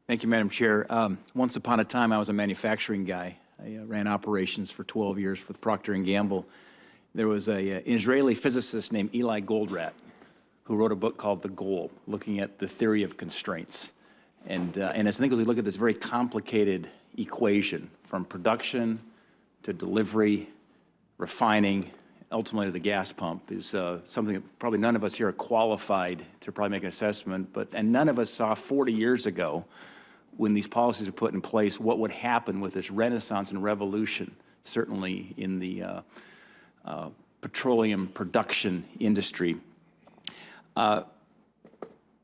Thank you, Madam Chair. Once upon a time, I was a manufacturing guy. I ran operations for 12 years with Procter & Gamble. There was an Israeli physicist named Eli Goldratt who wrote a book called The Goal, looking at the theory of constraints. And I think as we look at this very complicated equation from production to delivery, refining, ultimately to the gas pump is something that probably none of us here are qualified to probably make an assessment, and none of us saw 40 years ago when these policies were put in place what would happen with this renaissance and revolution, certainly in the petroleum production industry.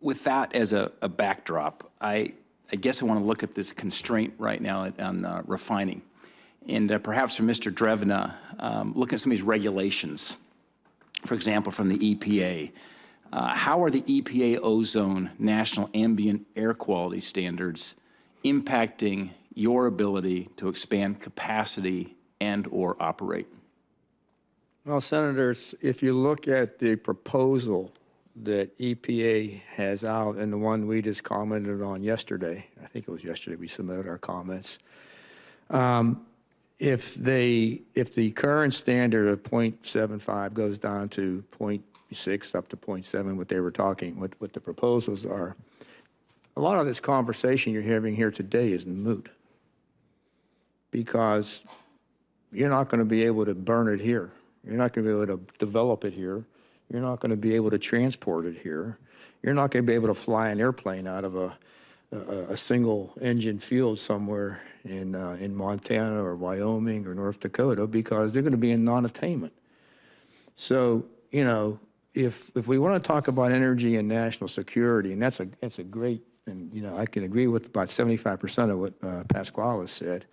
With that as a backdrop, I guess I want to look at this constraint right now on refining. And perhaps for Mr. Drevna, look at some of these regulations, for example, from the EPA. How are the EPA ozone national ambient air quality standards impacting your ability to expand capacity and or operate? Well, Senators, if you look at the proposal that EPA has out and the one we just commented on yesterday, I think it was yesterday we submitted our comments, if the current standard of 0.75 goes down to 0.6 up to 0.7, what they were talking, what the proposals are, a lot of this conversation you're having here today is moot because you're not going to be able to burn it here. You're not going to be able to develop it here. You're not going to be able to transport it here. You're not going to be able to fly an airplane out of a single engine field somewhere in Montana or Wyoming or North Dakota because they're going to be in non-attainment. So, you know, if we want to talk about energy and national security, and that's a great, and you know, I can agree with about 75% of what Pasquale said.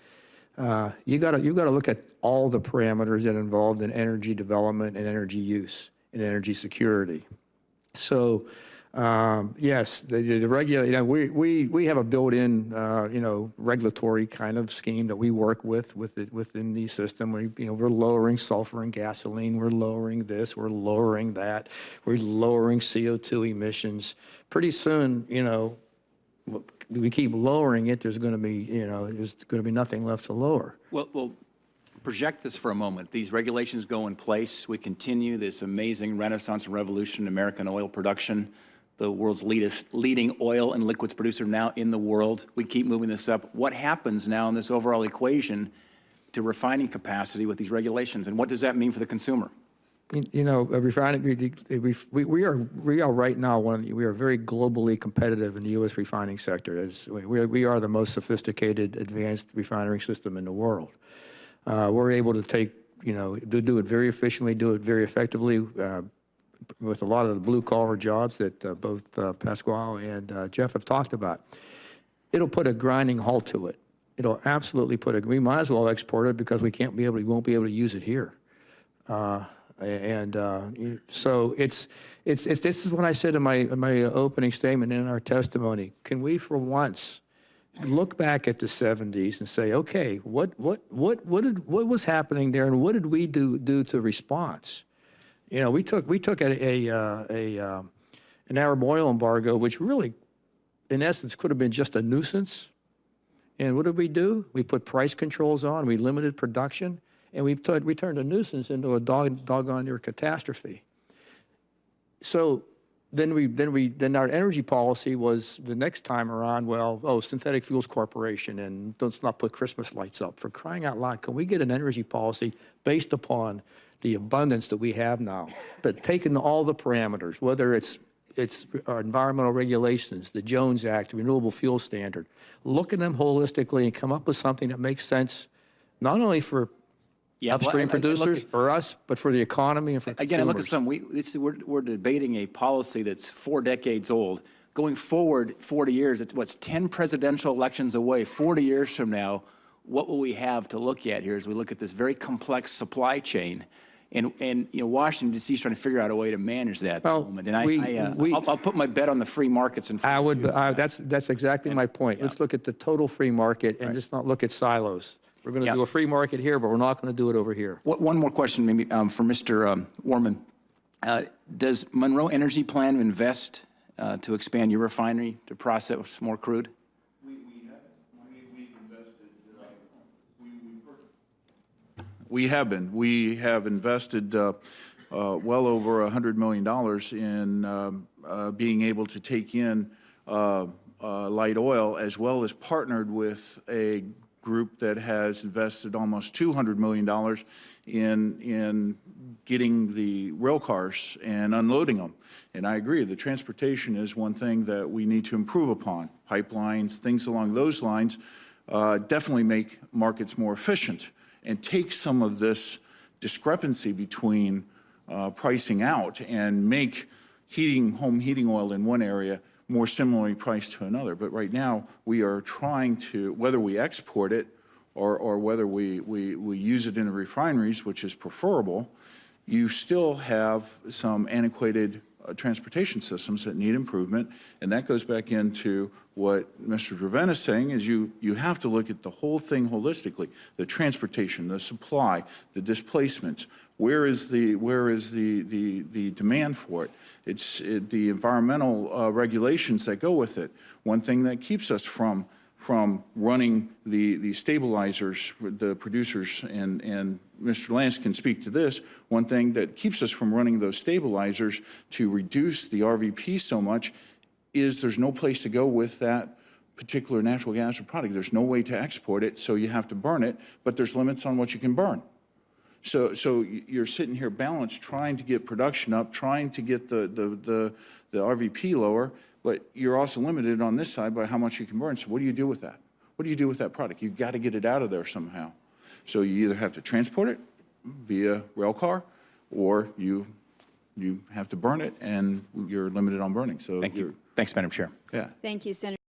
You got to look at all the parameters that are involved in energy development and energy use and energy security. So, yes, the regular, you know, we have a built-in, you know, regulatory kind of scheme that we work within the system. We're lowering sulfur and gasoline. We're lowering this. We're lowering that. We're lowering CO2 emissions. Pretty soon, you know, we keep lowering it. There's going to be, you know, there's going to be nothing left to lower. Well, project this for a moment. These regulations go in place. We continue this amazing renaissance and revolution in American oil production, the world's leading oil and liquids producer now in the world. We keep moving this up. What happens now in this overall equation to refining capacity with these regulations, and what does that mean for the consumer? You know, refining, we are right now we are very globally competitive in the U.S. refining sector. As we are the most sophisticated, advanced refinery system in the world. We're able to take, you know, do it very efficiently, do it very effectively with a lot of the blue-collar jobs that both Pasquale and Jeff have talked about. It'll put a grinding halt to it. It'll absolutely we might as well export it because we won't be able to use it here. So this is what I said in my opening statement in our testimony. Can we, for once, look back at the 70s and say, okay, what was happening there, and what did we do to response? You know, we took an Arab oil embargo, which really, in essence, could have been just a nuisance. And what did we do? We put price controls on. We limited production. And we turned a nuisance into a doggone near catastrophe. So then our energy policy was the next time around, well, Synthetic Fuels Corporation, and let's not put Christmas lights up. For crying out loud, can we get an energy policy based upon the abundance that we have now, but taking all the parameters, whether it's our environmental regulations, the Jones Act, the Renewable Fuel Standard, look at them holistically and come up with something that makes sense, not only for upstream producers or us, but for the economy and for consumers. Again, I look at some. We're debating a policy that's 4 decades old. Going forward 40 years, it's 10 presidential elections away. 40 years from now, what will we have to look at here as we look at this very complex supply chain? And you know, Washington D.C. is trying to figure out a way to manage that at the moment. And I'll put my bet on the free markets. And that's exactly my point. Yeah. Let's look at the total free market and just not look at silos. We're going to do a free market here, but we're not going to do it over here. One more question, maybe for Mr. Warman. Does Monroe Energy plan to invest to expand your refinery to process more crude? We We have been. We have invested well over $100 million in being able to take in light oil, as well as partnered with a group that has invested almost $200 million in getting the rail cars and unloading them. And I agree, the transportation is one thing that we need to improve upon. Pipelines, things along those lines definitely make markets more efficient and take some of this discrepancy between pricing out and make home heating oil in one area more similarly priced to another. But right now, we are trying to, whether we export it or whether we use it in the refineries, which is preferable, you still have some antiquated transportation systems that need improvement. And that goes back into what Mr. Draven is saying, is you have to look at the whole thing holistically: the transportation, the supply, the displacements. Where is the demand for it? It's the environmental regulations that go with it. One thing that keeps us from running the stabilizers, the producers, and Mr. Lance can speak to this, one thing that keeps us from running those stabilizers to reduce the RVP so much is there's no place to go with that particular natural gas or product. There's no way to export it, so you have to burn it, but there's limits on what you can burn. So you're sitting here balanced, trying to get production up, trying to get the RVP lower, but you're also limited on this side by how much you can burn. So what do you do with that? What do you do with that product? You've got to get it out of there somehow. So you either have to transport it via rail car, or you have to burn it, and you're limited on burning. So Thank you. Thanks, Madam Chair. Yeah. Thank you, Senator.